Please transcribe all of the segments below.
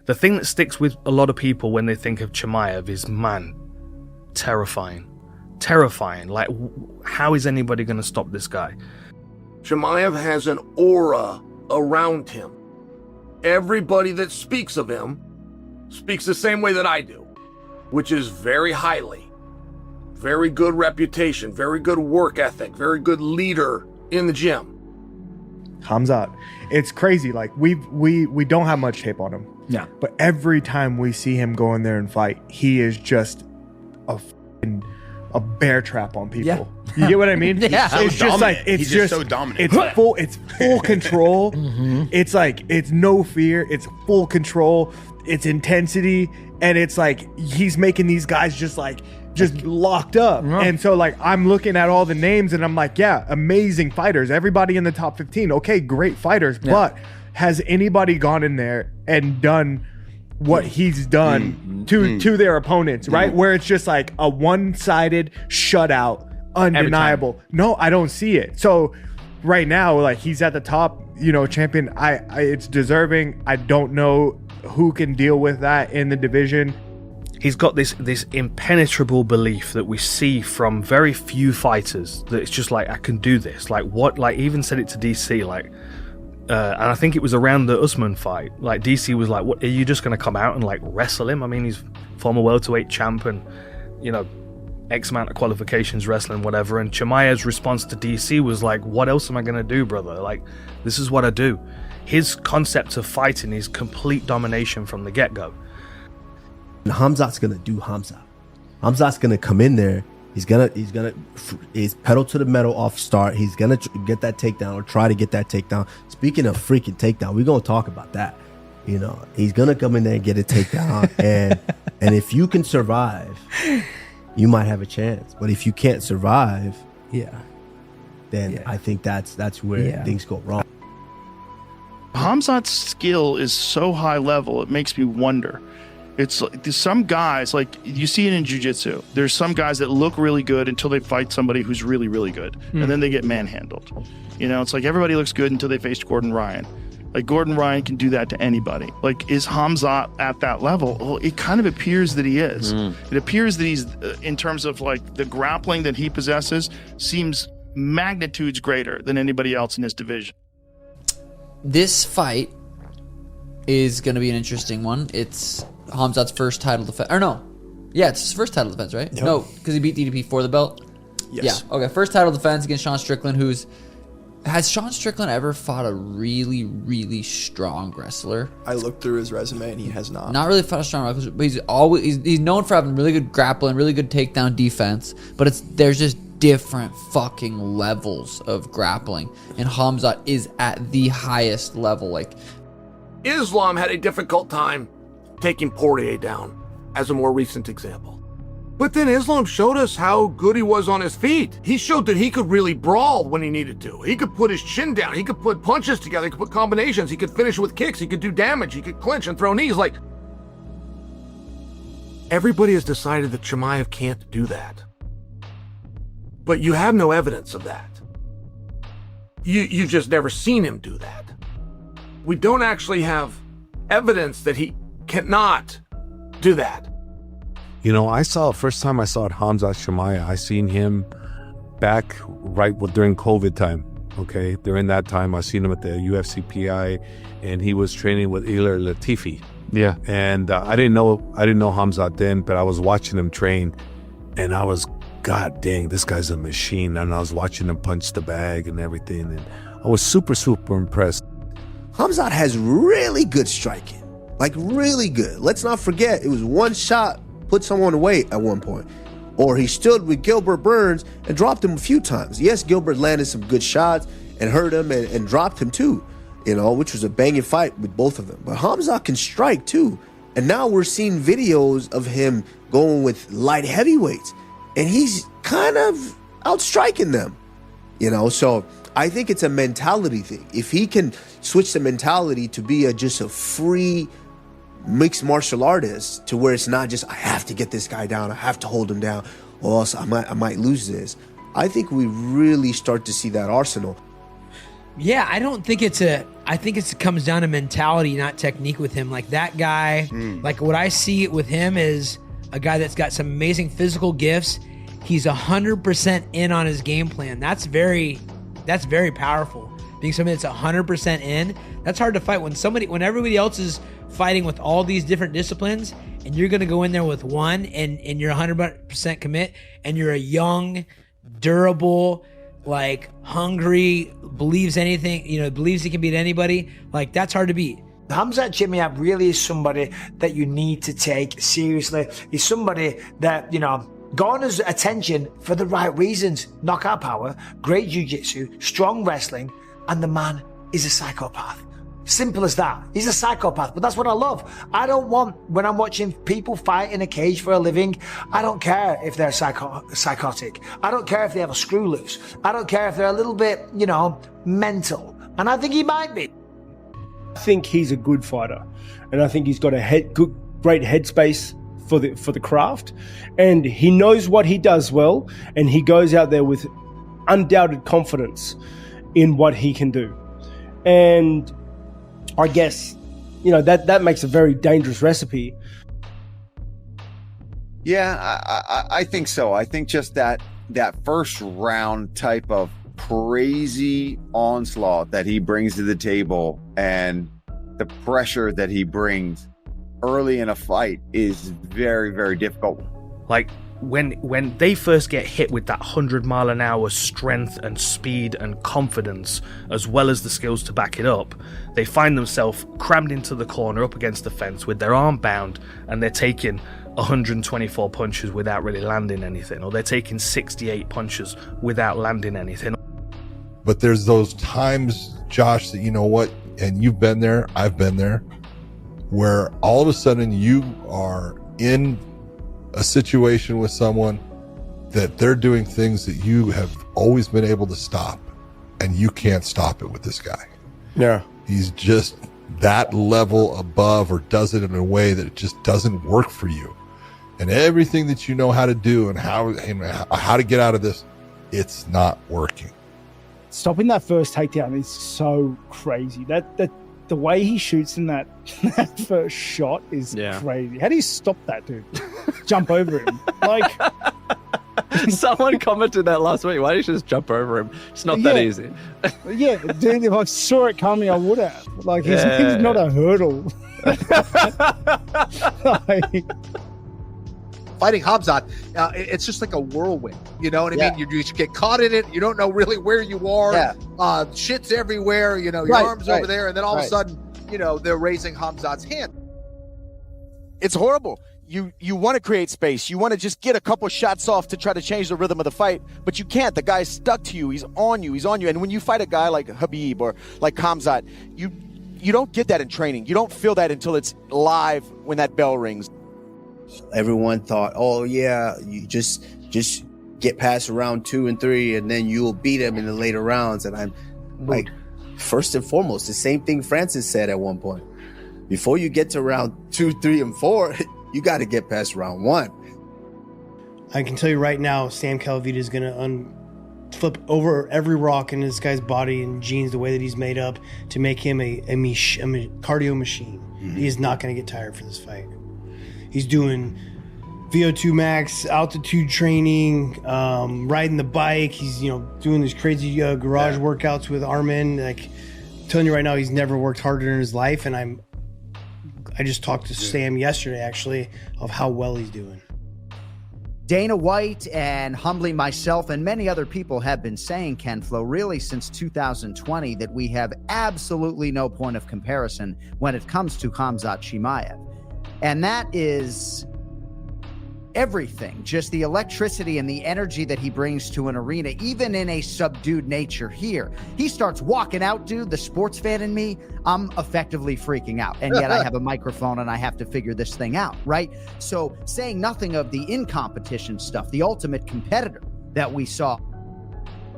The thing that sticks with a lot of people when they think of Chimaev is, man, terrifying. Terrifying. Like, how is anybody going to stop this guy? Chimaev has an aura around him. Everybody that speaks of him speaks the same way that I do, which is very highly. Very good reputation, very good work ethic, very good leader in the gym. Khamzat, it's crazy. Like we don't have much tape on him. Yeah. But every time we see him go in there and fight, he is just a bear trap on people. Yeah. You get what I mean? Yeah. It's just like He's just so dominant. It's full control. It's like it's no fear. It's full control. It's intensity, and it's like he's making these guys just locked up. Yeah. And so like I'm looking at all the names and I'm like, yeah, amazing fighters. Everybody in the top 15. Okay, great fighters. Yeah. But has anybody gone in there and done what he's done to their opponents, right? Where it's just like a one-sided shutout, undeniable. No, I don't see it. So right now, like he's at the top, champion. It's deserving. I don't know who can deal with that in the division. He's got this impenetrable belief that we see from very few fighters, that it's just like, I can do this. Like what? Like even said it to DC, like, and I think it was around the Usman fight. Like DC was like, "What? Are you just going to come out and like wrestle him?" I mean, he's former welterweight champ and X amount of qualifications wrestling, whatever. And Chimaev's response to DC was like, "What else am I going to do, brother? Like, this is what I do." His concept of fighting is complete domination from the get-go. And Khamzat's gonna do Khamzat. Khamzat's gonna come in there. He's pedal to the metal off start. He's gonna get that takedown or try to get that takedown. Speaking of freaking takedown, we're gonna talk about that. He's gonna come in there and get a takedown, and if you can survive, you might have a chance. But if you can't survive, then I think that's where things go wrong. Khamzat's skill is so high level, it makes me wonder. It's like there's some guys, like you see it in jiu-jitsu. There's some guys that look really good until they fight somebody who's really, really good. And then they get manhandled. It's like everybody looks good until they face Gordon Ryan. Like Gordon Ryan can do that to anybody. Like, is Khamzat at that level? Well, it kind of appears that he is. It appears that he's, in terms of like the grappling that he possesses, seems magnitudes greater than anybody else in his division. This fight is going to be an interesting one. It's Khamzat's first title defense. Or no. Yeah, it's his first title defense, right? Yep. No, because he beat DDP for the belt. Yes. Yeah. Okay, first title defense against Sean Strickland, has Sean Strickland ever fought a really, really strong wrestler? I looked through his resume and he has not. Not really fought a strong wrestler, but he's known for having really good grappling, really good takedown defense, but there's just different fucking levels of grappling, and Khamzat is at the highest level. Like, Islam had a difficult time taking Poirier down as a more recent example. But then Islam showed us how good he was on his feet. He showed that he could really brawl when he needed to. He could put his chin down. He could put punches together. He could put combinations. He could finish with kicks. He could do damage. He could clinch and throw knees. Like, everybody has decided that Chimaev can't do that. But you have no evidence of that. You've just never seen him do that. We don't actually have evidence that he cannot do that. First time I saw Khamzat Chimaev, I seen him back during COVID time. Okay, during that time, I seen him at the UFC PI, and he was training with Ilir Latifi. Yeah, and I didn't know Khamzat then, but I was watching him train, and I was, God dang, this guy's a machine. And I was watching him punch the bag and everything, and I was super, super impressed. Khamzat has really good striking, like really good. Let's not forget, it was one shot put someone away at one point. Or he stood with Gilbert Burns and dropped him a few times. Yes, Gilbert landed some good shots and hurt him and dropped him too, which was a banging fight with both of them. But Khamzat can strike too. And now we're seeing videos of him going with light heavyweights, and he's kind of outstriking them, So I think it's a mentality thing. If he can switch the mentality to be just a free mixed martial artist, to where it's not just, I have to get this guy down, I have to hold him down, or else I might lose this. I think we really start to see that arsenal. Yeah, I don't think it's I think it comes down to mentality, not technique with him. Like that guy, like what I see with him is a guy that's got some amazing physical gifts. He's 100% in on his game plan. That's very powerful. Being somebody that's 100% in, that's hard to fight when everybody else is fighting with all these different disciplines and you're going to go in there with one and you're 100% commit and you're a young, durable, like hungry, believes anything, believes he can beat anybody. Like that's hard to beat. Khamzat Chimaev really is somebody that you need to take seriously. He's somebody that, garners attention for the right reasons. Knockout power, great jiu-jitsu, strong wrestling, and the man is a psychopath. Simple as that. He's a psychopath, but that's what I love. I don't want, when I'm watching people fight in a cage for a living, I don't care if they're psychotic. I don't care if they have a screw loose. I don't care if they're a little bit, mental. And I think he might be. I think he's a good fighter, and I think he's got a great headspace for the craft, and he knows what he does well, and he goes out there with undoubted confidence in what he can do. And I guess, that makes a very dangerous recipe. Yeah, I think so. I think just that first round type of crazy onslaught that he brings to the table and the pressure that he brings early in a fight is very, very difficult. Like when they first get hit with that 100-mile-an-hour strength and speed and confidence, as well as the skills to back it up, they find themselves crammed into the corner up against the fence with their arm bound, and they're taking 124 punches without really landing anything, or they're taking 68 punches without landing anything. But there's those times, Josh, that you know what, and you've been there, I've been there, where all of a sudden you are in a situation with someone that they're doing things that you have always been able to stop, and you can't stop it with this guy. Yeah. He's just that level above, or does it in a way that it just doesn't work for you. And everything that you know how to do and how to get out of this, it's not working. Stopping that first takedown is so crazy. That the way he shoots in that first shot is crazy. How do you stop that dude? Jump over him. Like someone commented that last week. Why don't you just jump over him? It's not that easy. Yeah, dude, if I saw it coming, I would have. Like he's not a hurdle. Fighting Khamzat, it's just like a whirlwind. You know what I mean? You just get caught in it. You don't know really where you are. Yeah. Shit's everywhere. Your arm's over there, and then all of a sudden, they're raising Khamzat's hand. It's horrible. You want to create space. You want to just get a couple shots off to try to change the rhythm of the fight, but you can't. The guy's stuck to you. He's on you. And when you fight a guy like Khabib or like Khamzat, you don't get that in training. You don't feel that until it's live when that bell rings. Everyone thought, oh yeah, you just get past round 2 and 3 and then you'll beat him in the later rounds. And I'm like, first and foremost, the same thing Francis said at one point. Before you get to round 2, 3, and 4, you got to get past round 1. I can tell you right now, Sam Calavita is going to flip over every rock in this guy's body and genes, the way that he's made up, to make him a cardio machine. Mm-hmm. He is not going to get tired for this fight. He's doing VO2 max, altitude training, riding the bike. He's doing these crazy garage workouts with Arman. Like, I'm telling you right now, he's never worked harder in his life. And I just talked to Sam yesterday, actually, of how well he's doing. Dana White and humbly myself and many other people have been saying, Ken Flo, really since 2020, that we have absolutely no point of comparison when it comes to Khamzat Chimaev. And that is everything, just the electricity and the energy that he brings to an arena, even in a subdued nature here. He starts walking out, dude, the sports fan in me, I'm effectively freaking out. And yet I have a microphone and I have to figure this thing out, right? So saying nothing of the in-competition stuff, the ultimate competitor that we saw,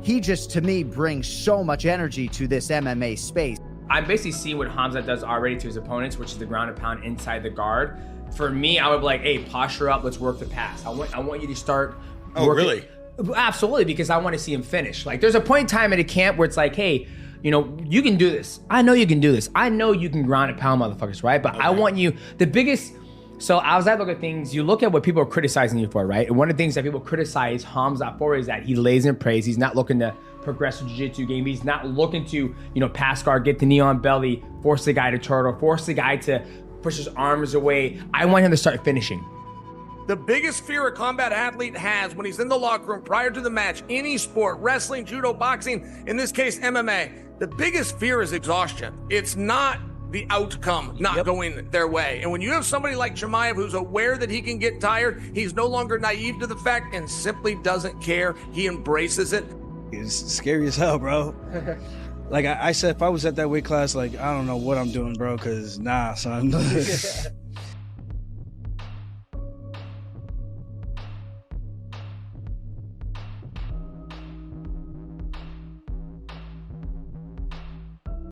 he just, to me, brings so much energy to this MMA space. I'm basically seeing what Khamzat does already to his opponents, which is the ground and pound inside the guard. For me, I would be like, hey, posture up, let's work the pass. I want you to start working. Really? Absolutely, because I want to see him finish. Like, there's a point in time at a camp where it's like, hey, you know, you can do this. I know you can do this. I know you can ground and pound motherfuckers, right? But I want you, the biggest, so as I look at things, you look at what people are criticizing you for, right? And one of the things that people criticize Khamzat for is that he lays in praise. He's not looking to progress the jiu-jitsu game. He's not looking to, you know, pass guard, get the knee on belly, force the guy to turtle, force the guy to push his arms away. I want him to start finishing. The biggest fear a combat athlete has when he's in the locker room prior to the match, any sport, wrestling, judo, boxing, in this case, MMA, the biggest fear is exhaustion. It's not the outcome not going their way. And when you have somebody like Chimaev who's aware that he can get tired, he's no longer naive to the fact and simply doesn't care. He embraces it. It's scary as hell, bro. Like I said, if I was at that weight class, like, I don't know what I'm doing, bro, because nah, son.